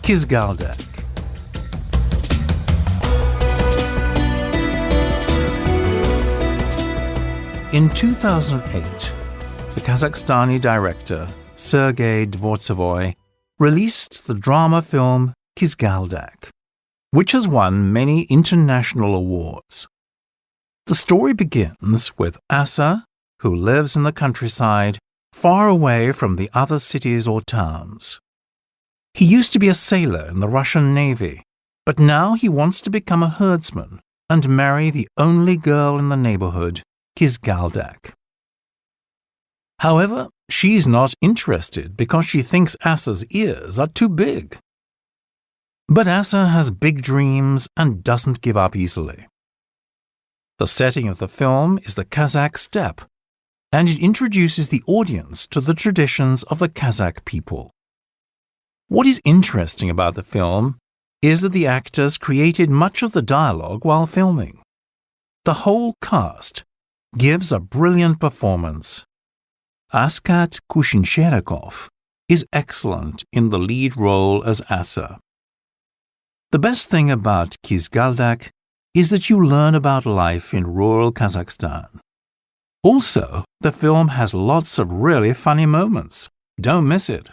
KYZGALDAK. In 2008, the Kazakhstani director Sergei Dvortsevoy released the drama film KYZGALDAK, which has won many international awards. The story begins with Asa, who lives in the countryside, far away from the other cities or towns. He used to be a sailor in the Russian Navy, but now he wants to become a herdsman and marry the only girl in the neighborhood, KYZGALDAK. However, she's not interested because she thinks Asa's ears are too big. But Asa has big dreams and doesn't give up easily. The setting of the film is the Kazakh steppe, and it introduces the audience to the traditions of the Kazakh people. What is interesting about the film is that the actors created much of the dialogue while filming. The whole cast gives a brilliant performance. Askat Kushinsherakov is excellent in the lead role as Asa. The best thing about KYZGALDAK is that you learn about life in rural Kazakhstan. Also, the film has lots of really funny moments. Don't miss it.